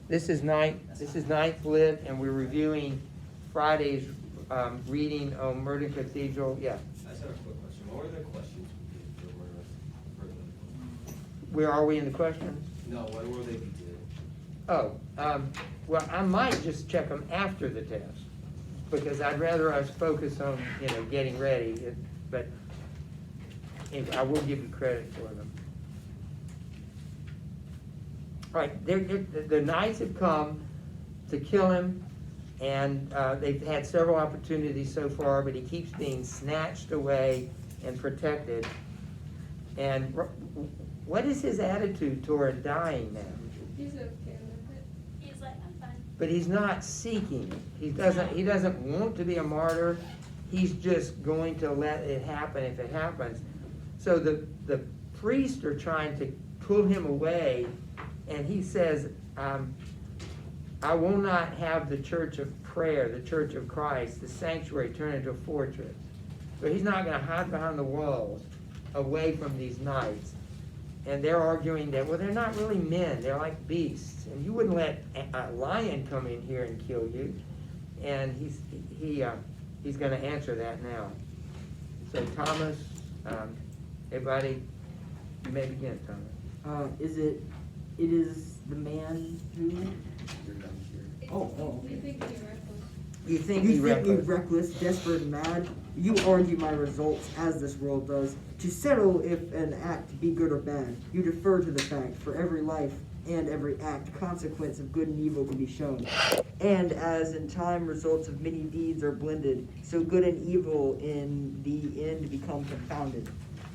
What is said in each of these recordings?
This is ninth lit, and we're reviewing Friday's reading on Merton Cathedral. Yeah. I just have a quick question. What were the questions for Where are we in the questions? No, when will they be due? Oh, well, I might just check them after the test, because I'd rather us focus on, getting ready, but anyway, I will give you credit for them. All right, the knights have come to kill him, and they've had several opportunities so far, but he keeps being snatched away and protected. And what is his attitude toward dying now? He's okay with it. He's like, I'm fine. But he's not seeking it. He doesn't want to be a martyr. He's just going to let it happen if it happens. So the priests are trying to pull him away, and he says, I will not have the church of prayer, the church of Christ, the sanctuary turned into a fortress. So he's not going to hide behind the walls away from these knights. And they're arguing that, well, they're not really men, they're like beasts. And you wouldn't let a lion come in here and kill you. And he's going to answer that now. So Thomas, everybody, you may begin, Thomas. It is the man who... Oh. You think he's reckless? You think You he think me reckless? reckless, desperate, and mad? You argue my results as this world does. To settle if an act be good or bad, you defer to the fact, for every life and every act, consequence of good and evil can be shown. And as in time results of many deeds are blended, so good and evil in the end become confounded.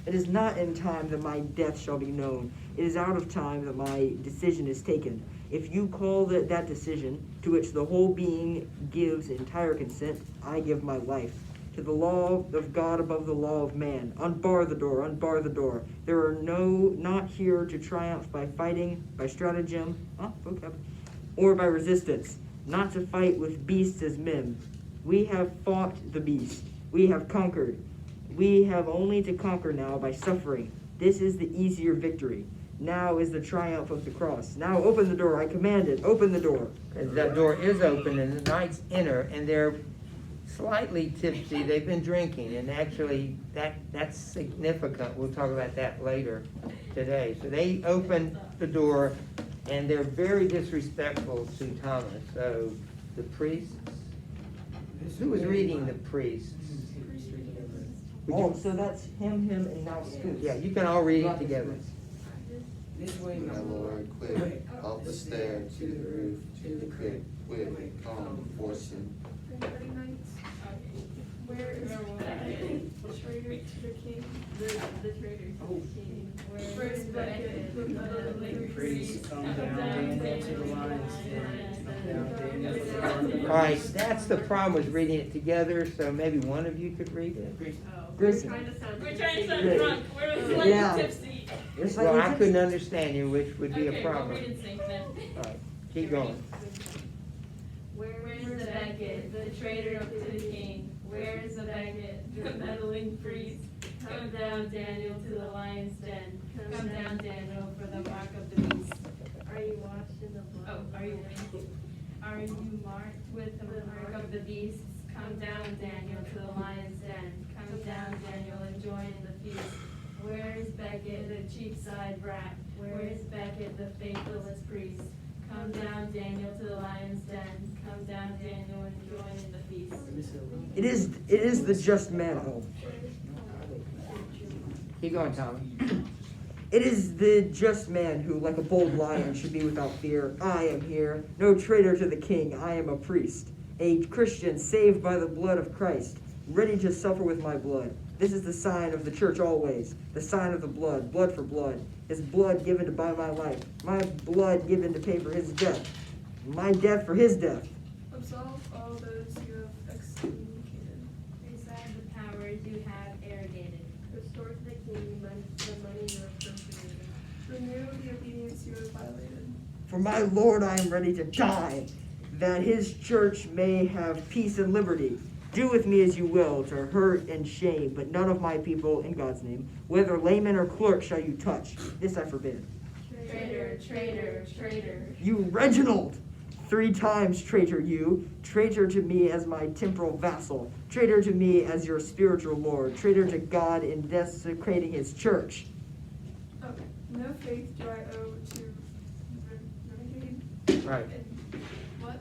It is not in time that my death shall be known. It is out of time that my decision is taken. If you call that decision, to which the whole being gives entire consent, I give my life. To the law of God above the law of man. Unbar the door, unbar the door. There are not here to triumph by fighting, by stratagem, or by resistance. Not to fight with beasts as men. We have fought the beast. We have conquered. We have only to conquer now by suffering. This is the easier victory. Now is the triumph of the cross. Now open the door, I command it. Open the door. And that door is open, and the knights enter, and they're slightly tipsy. They've been drinking, and actually that's significant. We'll talk about that later today. So they open the door, and they're very disrespectful to Thomas. So the priests, who was reading the priests? Oh, so that's him, and now Scoot. Yeah, you can all read it together. This way, my Lord, quick, up the stair, to the roof, to the crypt, quick, come, force him. Where is the traitor to the king? The traitor to the king. Where's Beckett, the meddling priest? Come down, Daniel, to the lion's den. Come down, Daniel, to the lion's den. All right, that's the problem with reading it together, so maybe one of you could read it. We're Grayson. trying to sound Grayson. drunk. We're slightly Yeah. tipsy. It's Well, I like couldn't understand you, which would be a Okay, we'll problem. read in sync then. All right, keep going. Where's the Beckett, the traitor to the king? Where's the Beckett, the meddling priest? Come down, Daniel, to the lion's den. Come down, Daniel, for the mark of the beast. Are you washed in the blood? Oh, are you marked with the mark of the beasts? Come down, Daniel, to the lion's den. Come down, Daniel, and join in the feast. Where is Beckett, the cheapside brat? Where is Beckett, the faithless priest? Come down, Daniel, to the lion's den. Come down, Daniel, and join in the feast. It is the just man. Oh. Keep going, Tommy. It is the just man who, like a bold lion, should be without fear. I am here, no traitor to the king. I am a priest, a Christian saved by the blood of Christ, ready to suffer with my blood. This is the sign of the church always, the sign of the blood, blood for blood. His blood given to buy my life, my blood given to pay for his death, my death for his death. Absolve all those you have excommunicated. Reside the powers you have arrogated. Restore to the king the money you have appropriated. Renew the obedience you have violated. For my Lord I am ready to die, that his church may have peace and liberty. Do with me as you will, to hurt and shame, but none of my people, in God's name, whether layman or clerk, shall you touch. This I forbid. traitor, traitor, traitor. You Reginald! 3 times traitor you, traitor to me as my temporal vassal, traitor to me as your spiritual lord, traitor to God in desecrating his church. Okay. No faith do I owe to renegade. Right, And what?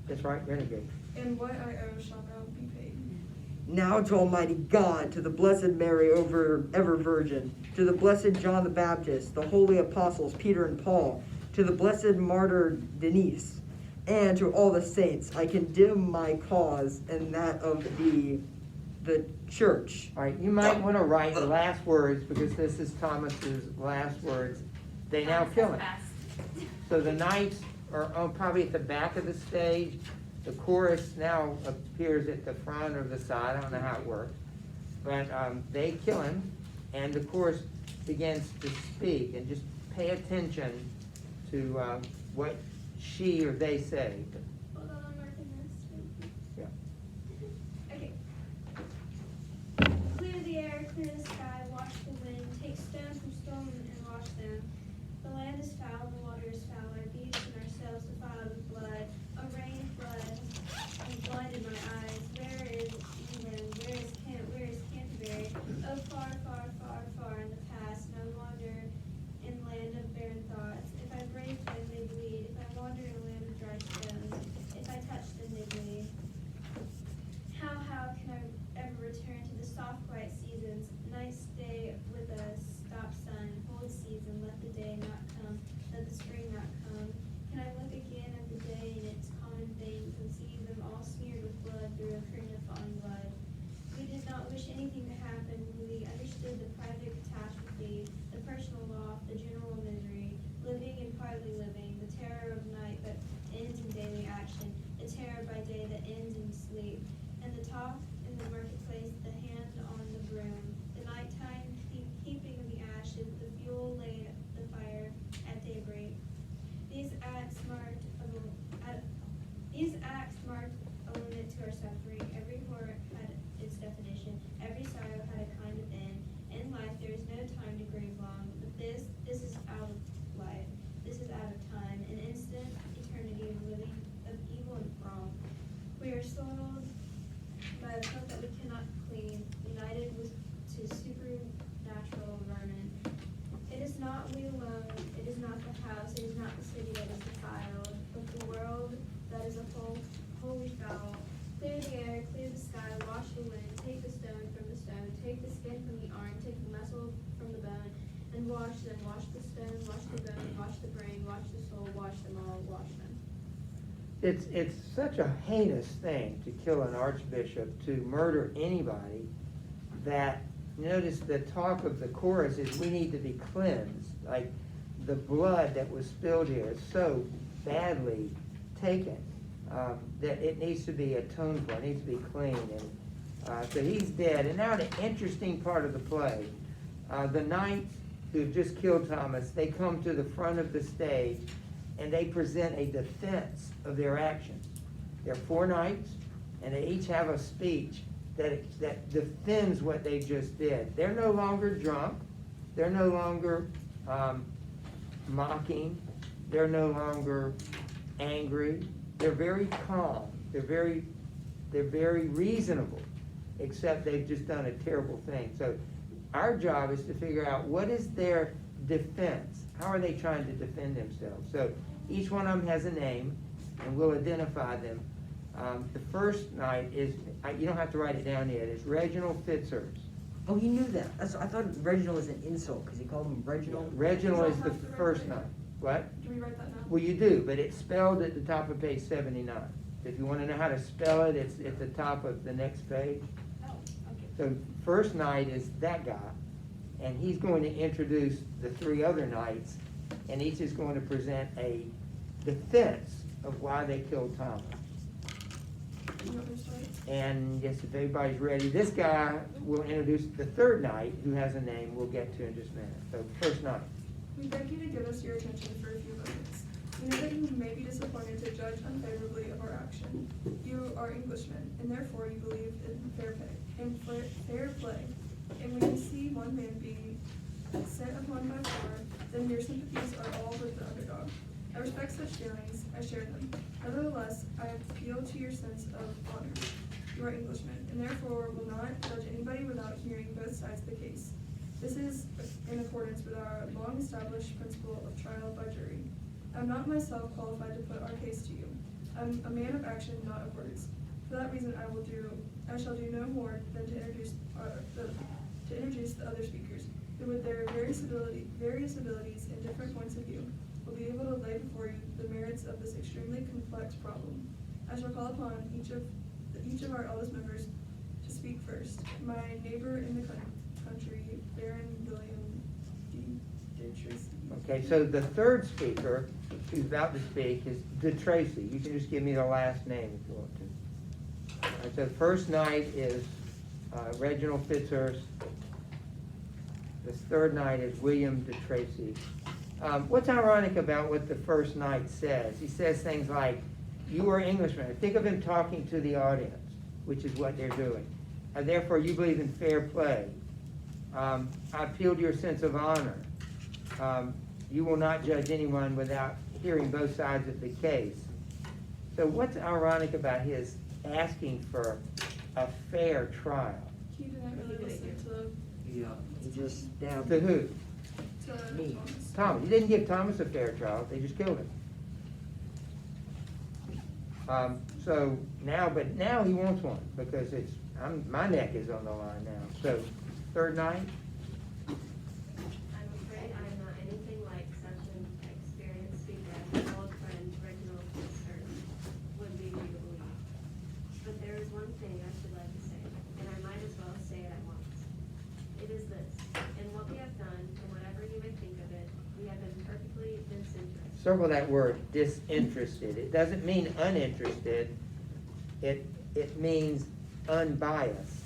that's right, renegade. And what I owe shall now be paid. Now to Almighty God, to the Blessed Mary ever Virgin, to the Blessed John the Baptist, the holy apostles Peter and Paul, to the Blessed Martyr Denise, and to all the saints, I condemn my cause and that of the church. All right, you might want to write the last words, because this is Thomas's last words. They now kill him. So the knights are probably at the back of the stage. The chorus now appears at the front or the side. I don't know how it works. But they kill him, and the chorus begins to speak. And just pay attention to what she or they say. Hold on, I'm marking this. Yeah. Okay. Clear the air, clear the sky, wash the wind, take stone from stone and wash them. The land is foul, the water is foul, our deeds and ourselves defiled with blood. A rain of blood has blinded my eyes. Where is England? Where is Canterbury? Oh, far, far, far, far in the past, no longer in land of barren thoughts. If I break them, they bleed. If I wander in a land of dry stones, if I touch them, they bleed. How can I ever return to the soft, quiet seasons? Nights stay with us, stop sun, hold season, let the day not come, let the spring not come. Can I look again at the day and its common things and see them all smeared with blood through a curtain of falling blood? We did not wish anything to happen. We understood the private catastrophe, the personal loss, the general misery, living and partly living, the terror of night that ends in daily action, the terror by day that ends in sleep, and the talk in the marketplace, the hand on the broom, the nighttime heaping of the ashes, the fuel laid the fire at daybreak. These acts marked a limit to our suffering. Every horror had its definition. Every sorrow had a kind of end. In life, there is no time to grieve long, but this is out of life. This is out of time, an instant eternity of living, of evil and wrong. We are soiled by a cup that we cannot clean, united to supernatural vermin. It is not we alone, it is not the house, it is not the city that is defiled, but the world that is a wholly foul. Clear the air, clear the sky, wash the wind, take the stone from the stone, take the skin from the arm, take the muscle from the bone, and wash them. Wash the stone, wash the bone, wash the brain, wash the soul, wash them all, wash them. It's such a heinous thing to kill an archbishop, to murder anybody, that notice the talk of the chorus is we need to be cleansed. Like the blood that was spilled here is so badly taken that it needs to be atoned for, it needs to be clean. And so he's dead. And now the interesting part of the play, the knights who've just killed Thomas, they come to the front of the stage and they present a defense of their actions. There are 4 knights, and they each have a speech that defends what they just did. They're no longer drunk. They're no longer mocking. They're no longer angry. They're very calm. They're very reasonable, except they've just done a terrible thing. So our job is to figure out what is their defense. How are they trying to defend themselves? So each one of them has a name, and we'll identify them. The first knight is, you don't have to write it down yet, it's Reginald Fitzurse. Oh, he knew that. I thought Reginald was an insult because he called him Reginald. Reginald is the first knight. What? Do we write that now? Well, you do, but it's spelled at the top of page 79. If you want to know how to spell it, it's at the top of the next page. Oh, okay. So first knight is that guy, and he's going to introduce the 3 other knights, and each is going to present a defense of why they killed Thomas. You want me to start? And yes, if everybody's ready, this guy will introduce the 3rd knight, who has a name we'll get to in just a minute. So first knight. We beg you to give us your attention for a few moments. We know that you may be disappointed to judge unfavorably of our action. You are Englishmen, and therefore you believe in fair play. And when you see one man be set upon by 4, then your sympathies are all with the underdog. I respect such feelings, I share them. Nevertheless, I appeal to your sense of honor. You are Englishmen, and therefore will not judge anybody without hearing both sides of the case. This is in accordance with our long-established principle of trial by jury. I am not myself qualified to put our case to you. I'm a man of action, not of words. For that reason, I shall do no more than to introduce the other speakers, who with their various abilities and different points of view, will be able to lay before you the merits of this extremely complex problem. I shall call upon each of our eldest members to speak first. My neighbor in the country, Baron William de Tracy. Okay, so the third speaker who's about to speak is De Tracy. You can just give me the last name if you want to. All right, so the first knight is Reginald Fitzhurst. The third knight is William de Tracy. What's ironic about what the first knight says? He says things like, "You are Englishmen." Think of him talking to the audience, which is what they're doing. And therefore, you believe in fair play. I appeal to your sense of honor. You will not judge anyone without hearing both sides of the case. So what's ironic about his asking for a fair trial? He didn't really listen Yeah. He just stabbed To who? to Me. Thomas. Thomas. He didn't give Thomas a fair trial. They just killed him. But now he wants one because my neck is on the line now. So, third night. I'm afraid I am not anything like such an experienced speaker as my old friend Reginald Fitzhurst would lead you to believe. But there is one thing I should like to say, and I might as well say it at once. It is this: in what we have done, and whatever you may think of it, we have been perfectly disinterested. Circle that word, disinterested. It doesn't mean uninterested. It means unbiased.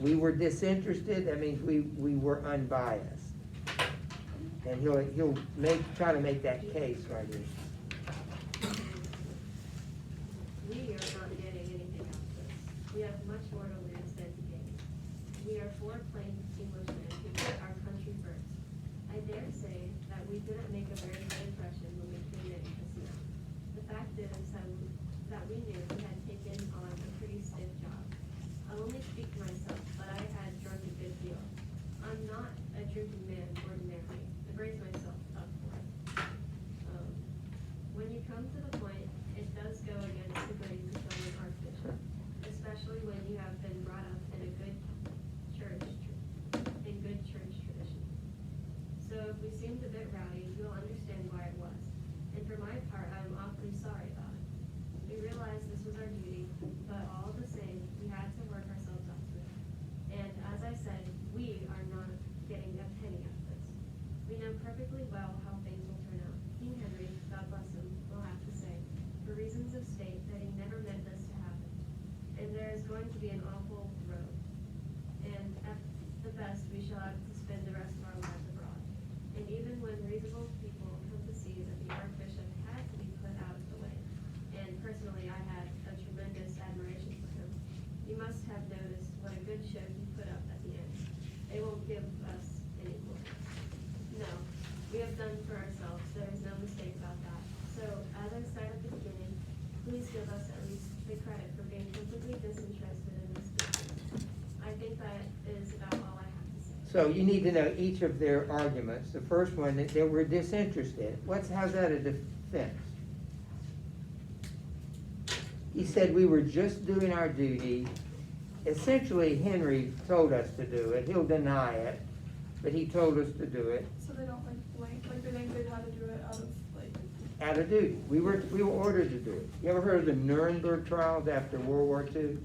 We were disinterested, that means we were unbiased. And he'll try to make that case right here. We are not getting anything out of this. We have much more to lose than to gain. We are four plain Englishmen who put our country first. I dare say that we didn't make a very good impression when we came in just now. The fact is that we knew we had taken on a pretty stiff job. I'll only speak for myself, but I had drunk a good deal. I'm not a drinking man ordinarily. I brace myself up for it. When you come to the point, it does go against the grain to kill an archbishop, especially when you have been brought up in good church tradition. So if we seemed a bit rowdy, you'll understand why it was. And for my part, I'm awfully sorry about it. We realized this was our duty, but all the same, we had to work ourselves up to it. And as I said, we are not getting a penny out of this. We know perfectly well how things will turn out. King Henry, God bless him, will have to say, for reasons of state, that he never meant this to happen. And there is going to be an awful row. And at the best, we shall have to spend the rest of our lives abroad. And even when reasonable people come to see that the Archbishop had to be put out of the way, and personally I had a tremendous admiration for him, you must have noticed what a good show he put up at the end. They won't give us any glory. No, we have done for ourselves, there is no mistake about that. So, as I said at the beginning, please give us at least the credit for being completely disinterested in this business. I think that is about all I have to say. So you need to know each of their arguments. The first one, that they were disinterested. How's that a defense? He said we were just doing our duty. Essentially, Henry told us to do it. He'll deny it, but he told us to do it So they don't they think they had to do it out of out of duty. We were ordered to do it. You ever heard of the Nuremberg trials after World War II?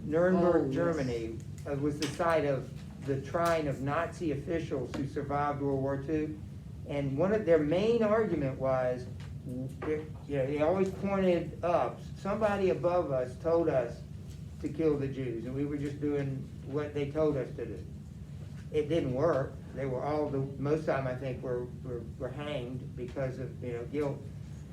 Nuremberg, Oh, yes. Germany, was the site of the trying of Nazi officials who survived World War II. And one of their main argument was, they always pointed up. Somebody above us told us to kill the Jews, and we were just doing what they told us to do. It didn't work. They were most of the time I think were hanged because of guilt.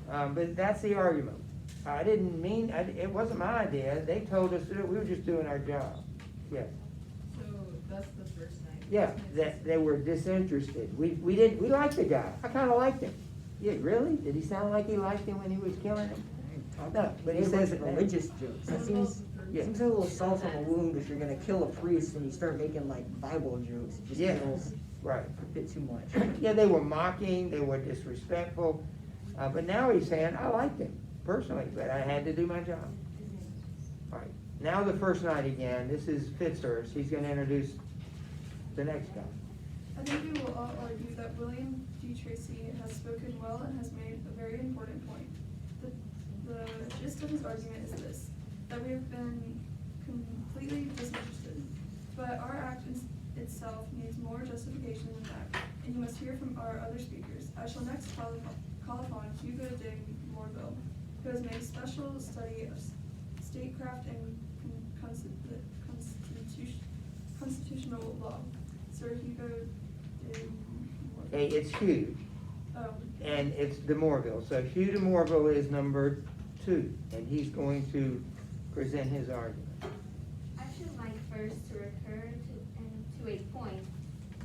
But that's the argument. I didn't mean it wasn't my idea. They told us to do it. We were just doing our job. Yes. So that's the first night Yeah, that they were disinterested. We liked the guy. I kinda liked him. Yeah, really? Did he sound like he liked him when he was killing him? No, but he says it now. religious jokes. That seems Yeah. seems a little salt on the wound if you're gonna kill a priest and you start making like Bible jokes. It just Yeah. feels Right. a bit too much. Yeah, they were mocking, they were disrespectful, but now he's saying, I liked him personally, but I had to do my job. All right, now the first night again, this is Fitzhurst, he's gonna introduce the next guy. I think we will all argue that William D. Tracy has spoken well and has made a very important point. The gist of his argument is this, that we have been completely disinterested, but our act itself needs more justification than that, and you must hear from our other speakers. I shall next call upon Hugo de Morville, who has made special study of statecraft and constitutional law. Sir Hugo de Morville. Hey, it's Hugh, Oh, and it's de Morville, so Hugh de Morville is number 2, and he's going to present his argument. I should like first to refer to a point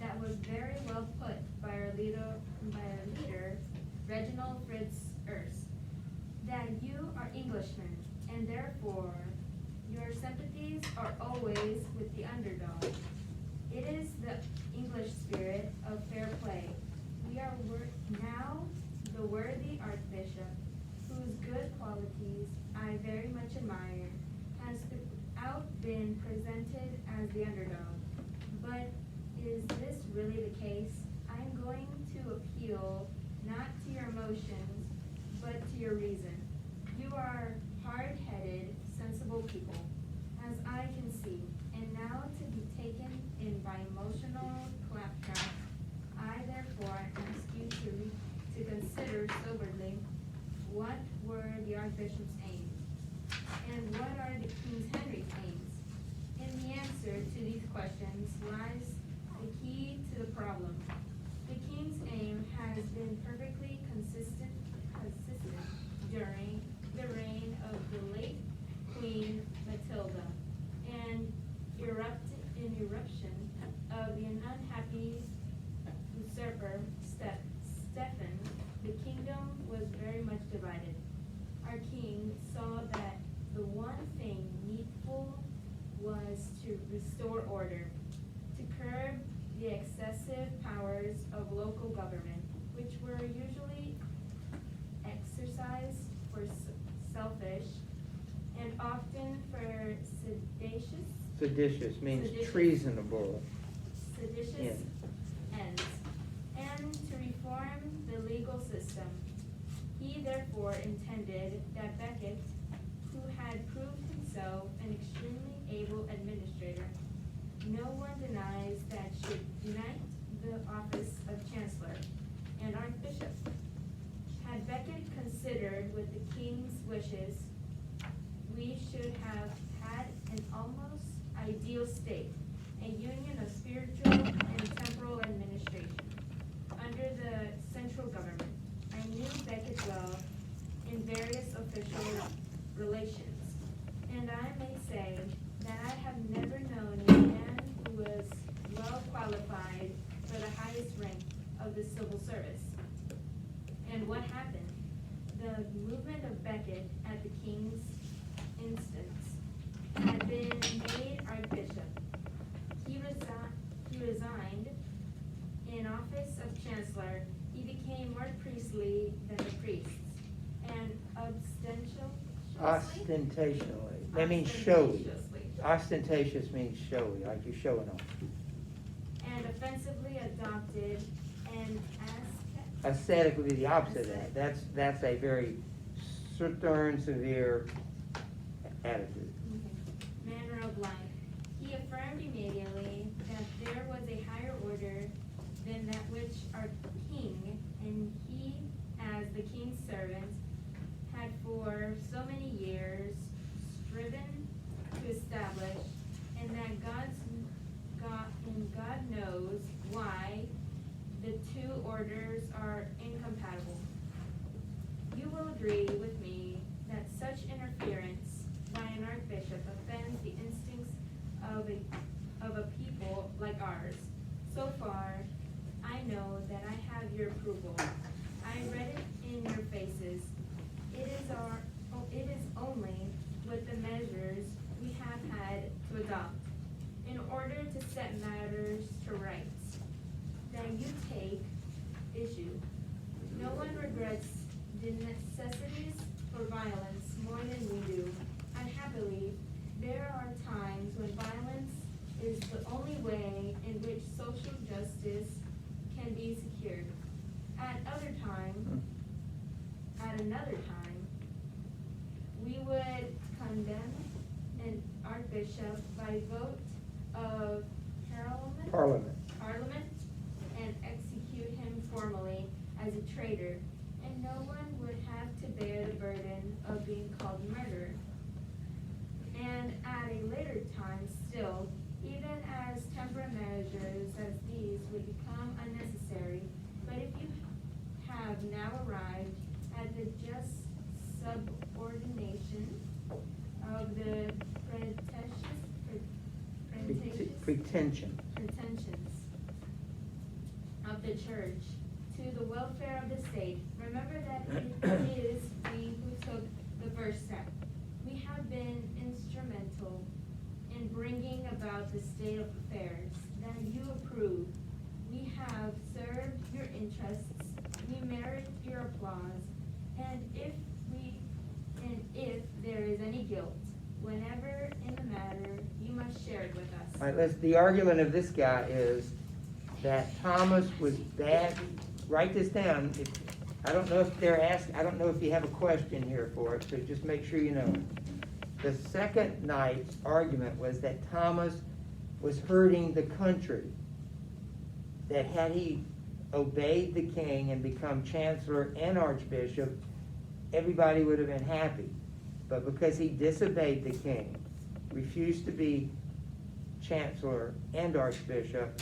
that was very well put by our leader, Reginald Fitzhurst, that you are Englishmen, and therefore your sympathies are always with the underdog. It is the English spirit of fair play. We are now the worthy Archbishop, whose good qualities I very much admire, has throughout been presented as the underdog. But is this really the case? I am going to appeal not to your emotions, but to your reason. You are hard-headed, sensible people, as I can see, and now to be taken in by emotional claptrap, I therefore ask you to consider soberly what were the Archbishop's aims, and what are the King Henry's aims. In the answer to these questions lies the key to the problem. The King's aim has been perfectly consistent during the reign of the late Queen Matilda, and eruption of the unhappy usurper Stephen. The kingdom was very much divided. Our king saw that the one thing needful was to restore order, to curb the excessive powers of local government, which were usually exercised for selfish and often for Seditious means Seditious. treasonable. seditious ends, and to reform the legal system. He therefore intended that Becket, who had proved himself an extremely able administrator, no one denies that should unite the office of Chancellor and Archbishop. Had Becket considered with the King's wishes, we should have had an almost ideal state, a union of spiritual and temporal administration. Under the central government, I knew Becket well in various official relations, and I may say that I have never known a man who was well qualified for the highest rank of the civil service. And what happened? The movement of Becket at the King's instance had been made Archbishop. He resigned in office of Chancellor. He became more priestly than the priests, and Ostentatiously. That means showy. Ostentatious means showy, like you're showing off. and offensively adopted an Aesthetically, the opposite of that. That's a very stern, severe attitude. manner of life. He affirmed immediately that there was a higher order than that which our king, and he, as the king's servant, had for so many years striven to establish, and that God knows why the two orders are incompatible. You will agree with me that such interference by an archbishop offends the instincts of a people like ours, So far, I know that I have your approval. I read it in your faces. It is only with the measures we have had to adopt in order to set matters to rights that you take issue. No one regrets the necessities for violence more than we do. Unhappily, there are times when violence is the only way in which social justice can be secured. At another time, we would condemn an archbishop by vote of Parliament and execute him formally as a traitor, and no one would have to bear the burden of being called murderer. And at a later time still, even as temporary measures as these would become unnecessary, but if you have now arrived at the just subordination of the Pretensions of the church to the welfare of the state, remember that it is we who took the first step. We have been instrumental in bringing about the state of affairs that you approve. We have served your interests. We merit your applause. And if there is any guilt, whenever in the matter, you must share it with us. All right, the argument of this guy is that Thomas was bad. Write this down. I don't know if they're asked, I don't know if you have a question here for it, so just make sure you know. The second night's argument was that Thomas was hurting the country. That had he obeyed the king and become chancellor and archbishop, everybody would have been happy. But because he disobeyed the king, refused to be chancellor and archbishop,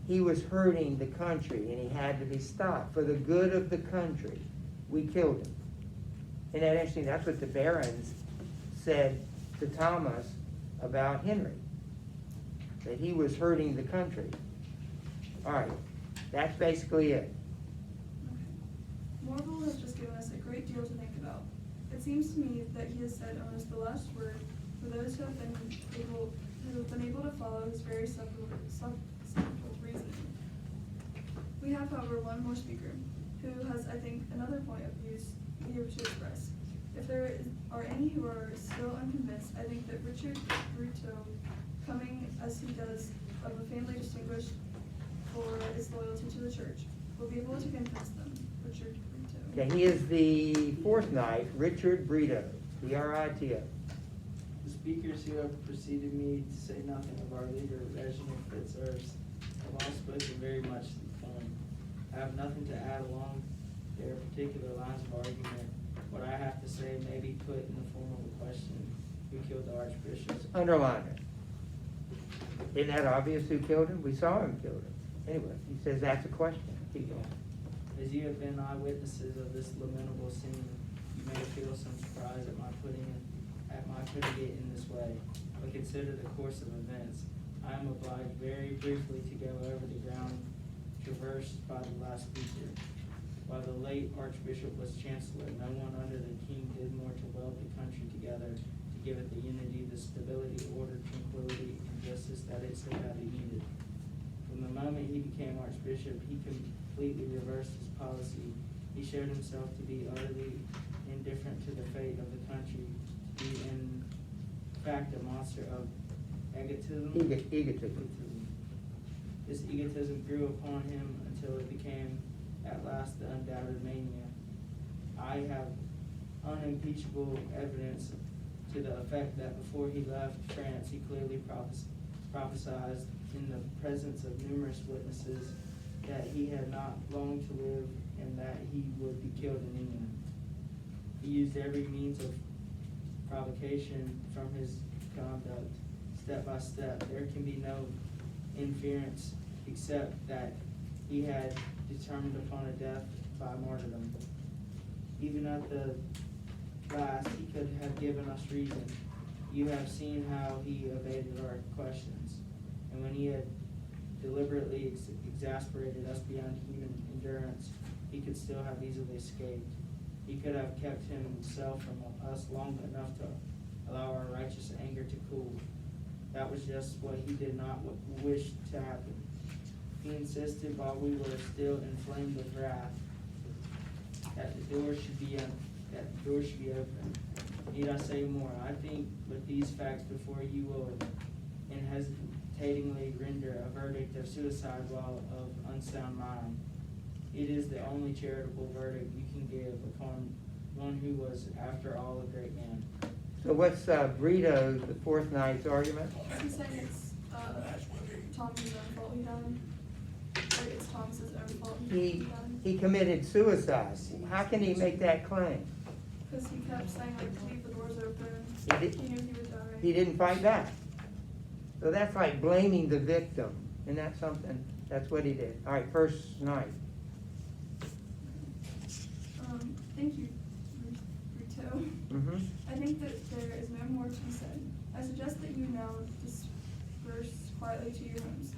he was hurting the country and he had to be stopped. For the good of the country, we killed him. Isn't that interesting? That's what the barons said to Thomas about Henry, that he was hurting the country. All right, that's basically it. Okay. Morval has just given us a great deal to think about. It seems to me that he has said almost the last word for those who have been able to follow his very simple reasoning. We have, however, one more speaker who has, I think, another point of view to express. If there are any who are still unconvinced, I think that Richard Bruto, coming as he does of a family distinguished for its loyalty to the church, will be able to convince them. Richard Bruto. Okay, he is the fourth knight, Richard Brito, B-R-I-T-O. The speakers who have preceded me to say nothing of our leader, Reginald Fitzurse, have all spoken very much to the point. I have nothing to add along their particular lines of argument. What I have to say may be put in the form of a question: who killed the archbishop? Underline it. Isn't that obvious who killed him? We saw him kill him. Anyway, he says that's a question. Keep going. As you have been eyewitnesses of this lamentable scene, you may feel some surprise at my putting it in this way. But consider the course of events. I am obliged very briefly to go over the ground traversed by the last speaker. While the late archbishop was chancellor, no one under the king did more to weld the country together, to give it the unity, the stability, order, tranquility, and justice that it so badly needed. From the moment he became archbishop, he completely reversed his policy. He showed himself to be utterly indifferent to the fate of the country, to be in fact a monster of egotism. Egotism. This egotism grew upon him until it became at last the undoubted mania. I have unimpeachable evidence to the effect that before he left France, he clearly prophesied in the presence of numerous witnesses that he had not long to live and that he would be killed in England. He used every means of provocation from his conduct, step by step. There can be no inference except that he had determined upon a death by martyrdom. Even at the last, he could have given us reason. You have seen how he evaded our questions. And when he had deliberately exasperated us beyond human endurance, he could still have easily escaped. He could have kept himself from us long enough to allow our righteous anger to cool. That was just what he did not wish to happen. He insisted while we were still inflamed with wrath that the door should be open. Need I say more? I think with these facts before you will unhesitatingly render a verdict of suicide while of unsound mind. It is the only charitable verdict you can give upon one who was, after all, a great man. So what's Brito's, the fourth night's argument? He's saying it's Thomas's own fault he died. Or it's Thomas's own fault he died. He committed suicide. How can he make that claim? Because he kept saying, like, leave the doors open. He did- He knew he would die. He didn't fight back. So that's like blaming the victim. Isn't that something? That's what he did. All right, first night. Thank you, Brito. Mm-hmm. I think that there is no more to be said. I suggest that you now disperse quietly to your homes.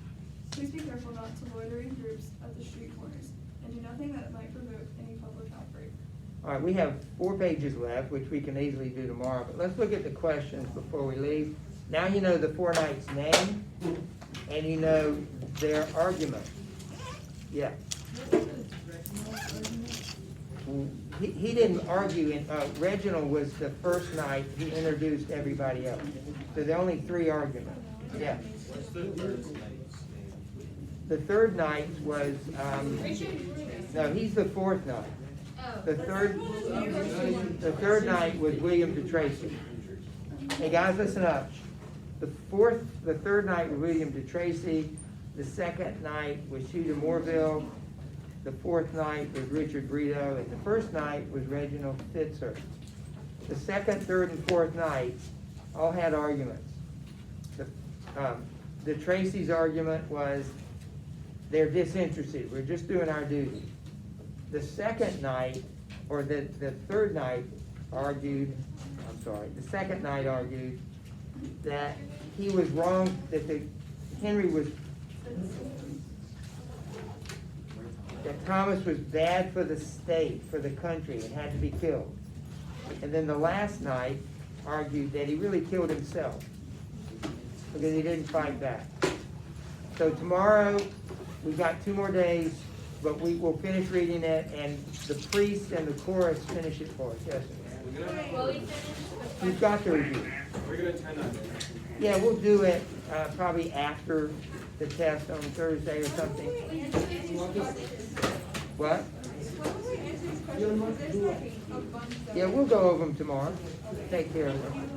Please be careful not to loiter in groups at the street corners, and do nothing that might provoke any public outbreak. All right, we have 4 pages left, which we can easily do tomorrow, but let's look at the questions before we leave. Now you know the 4 knights' name, and you know their argument. Yeah. He didn't argue, Reginald was the first knight, he introduced everybody else. So the only 3 arguments, yeah. What's the third night's name? The third knight was, no, he's the 4th knight. The third night was William de Tracy. Hey guys, listen up. The third night was William de Tracy. The second night was Hugh de Morville. The 4th night was Richard Brito, and the first night was Reginald Fitzer. The 2nd, 3rd, and 4th nights all had arguments. The Tracy's argument was they're disinterested. We're just doing our duty. The second night, or the 3rd night argued, the second night argued that he was wrong, that Henry was, that Thomas was bad for the state, for the country, and had to be killed. And then the last night argued that he really killed himself because he didn't fight back. So tomorrow, we've got 2 more days, but we will finish reading it, and the priest and the chorus finish it for us. Yes, Will we finish the we've got the review. We're gonna attend that. Yeah, we'll do it probably after the test on Thursday or something. What? Yeah, we'll go over them tomorrow. Take care of them.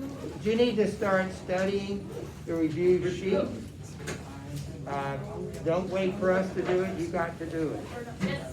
Do you need to start studying the review sheet? Don't wait for us to do it. You got to do it. Yes,